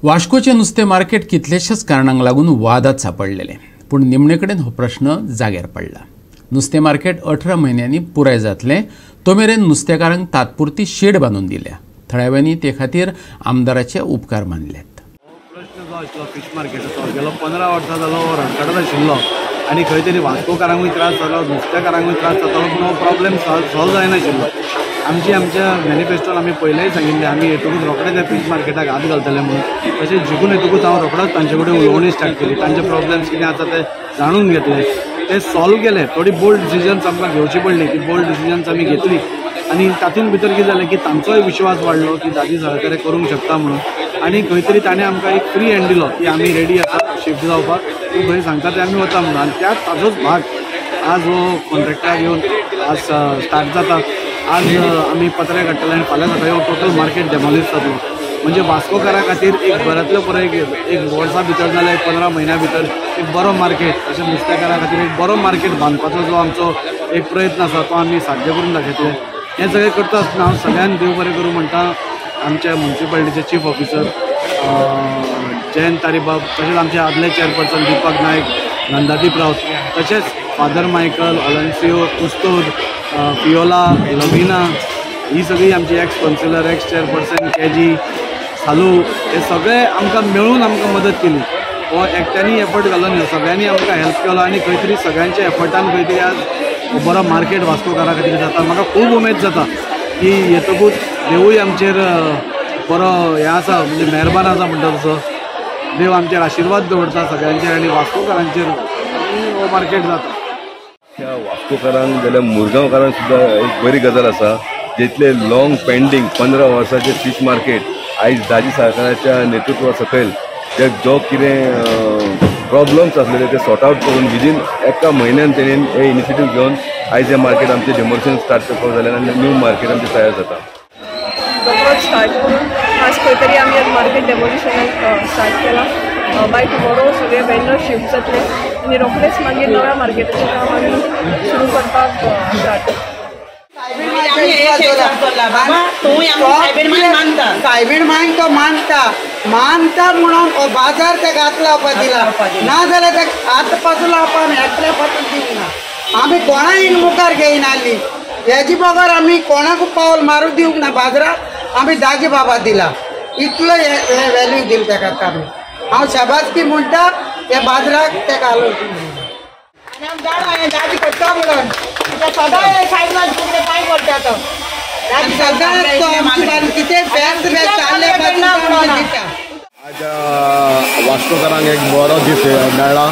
वास्कोचे नुस्तें मार्केट कितलेशेच कारणांक लागून वादात सापडलेले, पूण निमणे कडेन हो प्रश्न जाग्यार पडला। नुस्तें मार्केट 18 म्हयन्यांनी पुराय जातलें, तो मेरेन नुस्तेकारांक तात्पुरती शेड बांदून दिल्या। थळाव्यांनी ते खातीर आमदाराचे उपकार मानल्यात। प्रश्न जो आशिल्लो फीश मार्केटाचो गेलो 15 वर्सां जालो रडकडत आशिल्लो आनी खंय तरी वास्कोकारांकूय त्रास जालो, नुस्तेकारांकूय त्रास जातालो, पूण हो प्रॉब्लेम सॉल्व जायनाशिल्लो। आमच्या मॅनिफेस्टोन आमी पयलेंय सांगिल्लें आमी हेतूंत रोखडेच त्या फीश मार्केटाक हात घालतले म्हणून। तशेंच जिखून हेतूंकूच हांव रोखडोच तांचे कडेन उलोवणी स्टार्ट केली, तांचे प्रॉब्लेम्स कितें आसा ते जाणून घेतले, ते सॉल्व केले। थोडी बोल्ड डिसिजन्स आमकां घेवची पडली, ती बोल्ड डिसिजन्स आमी घेतली आनी तातूंत भितर कितें जालें की तांचोय विश्वास वाडलो की दादी सहकार्य करूंक शकता म्हणून। आनी खंय तरी ताणें आमकां एक फ्री हँड दिलो की आमी रेडी आसा शिफ्ट जावपाक, तूं खंय सांगता ते आमी वता म्हणून। आनी त्याच ताजोच भाग आज हो कॉन्ट्रॅक्टार येवन आज स्टार्ट जाता। आज आमी पत्रे काडटले आनी फाल्यां सकाळीं हो टोटल मार्केट डेमॉलिश जातलो। म्हणजे वास्कोकारा खातीर एक बऱ्यांतलो बरो एक वर्सा भितर नाल्यार 15 म्हयन्या भितर एक बरो मार्केट, तशेंच नुस्तेकारा खातीर एक बरो मार्केट बांदपाचो जो आमचो एक प्रयत्न आसा तो आमी साध्य करून दाखयतले। हें सगळें करता आसतना हांव सगळ्यांक देव बरें करूं म्हणटा, आमच्या म्युनिसिपालिटीचे चीफ ऑफिसर जयंत तारीबाब, तशेंच आमचे आदले चेअरपर्सन दीपक नायक, नंदादीप रावत, तशेंच फादर मायकल, अलेन्सियो कुस्तोद, पियोला, लविना, ही सगळी आमची एक्स काउन्सिलर, एक्स चेअरपर्सन केजी, सालू, हे सगळे आमकां मेळून आमकां मदत केली। हो एकट्यांनी एफर्ट घालो न्ही, सगळ्यांनी आमकां हेल्प केलो आनी खंय तरी सगळ्यांच्या एफर्टान खंय तरी आज बरो मार्केट वास्कोकारा खातीर जाता। म्हाका खूब उमेद जाता की येतकूच देवूय आमचेर बरो हें आसा, म्हणजे मेहरबान आसा म्हणटा तसो, देव आमचेर आशिर्वाद दवरता सगळ्यांचेर आनी वास्कोकारांचेर हो मार्केट जाता। त्या वास्कोकारांक जाल्यार मुरगांवकारांक सुद्दां एक बरी गजाल आसा, जितले लॉंग पेंडींग 15 वर्सांचे फीश मार्केट आयज दाजी सरकाराच्या नेतृत्वा सकयल जे जो कितें प्रॉब्लम्स आसलेले ते सॉर्ट आवट करून विदीन एका म्हयन्यान तेणेन हे इनिशिएटीव घेवन आयज हे मार्केट आमचे डेमोलिशन स्टार्ट करपाक जालें आनी न्यू मार्केट आमचें तयार जाता। स्टार्ट करून आज खंय तरी आमी आज मार्केट डेमोलिशनाक स्टार्ट केला। बाय टुमोरो सगळे वेंडर शिफ्ट जातले आनी रोखडेच मागीर नव्या मार्केटाचें काम आमी सुरू करपाक स्टार्ट करता। सायबीण मांग तो मानता म्हणून बाजार ते घात लावपाक दिला, ना जाल्यार ते हात पासून लावपाक एकल्या पासून दिवना। आमी कोणाय मुखार घेयनाली, हेजी बगर आमी कोणाक पावल मारू दिवंक ना। बाजारात आमी दागी बाबा दिला, इतलो हे व्हॅल्यू दिला तेका आमी। हांव शाबासकी म्हणटा त्या बाजाराक ते घालून दादी करता म्हणून सदां सायडीन काय करता तो दादी सदां कितें बेस्ट चालले आज वास्कोकारांक एक बरो दीस मेळ्ळा,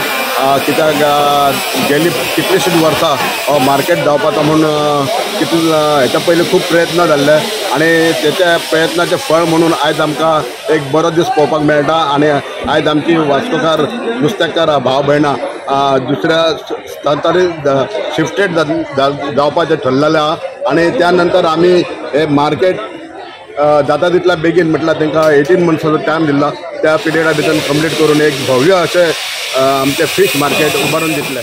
कित्याक गेली कितलीशींच वर्सां मार्केट जावपाचो म्हूण हेच्या पयलीं खूब प्रयत्न जाल्ले आनी तेच्या प्रयत्नाचें फळ म्हणून आयज आमकां एक बरो दीस पळोवपाक मेळटा। आनी आयज आमची वास्कोकार नुस्तेकार भाव भयणां दुसऱ्या स्थळांत शिफ्टेड जावपाचें ठरलेलें आहा आनी त्या नंतर आमी हे मार्केट जाता तितल्या बेगीन म्हटल्यार तांकां 18 मंथ्साचो टायम दिल्लो, त्या पिरियडा भितर कंप्लीट करून एक भव्य अशें आमचें फीश मार्केट उबारून दितलें।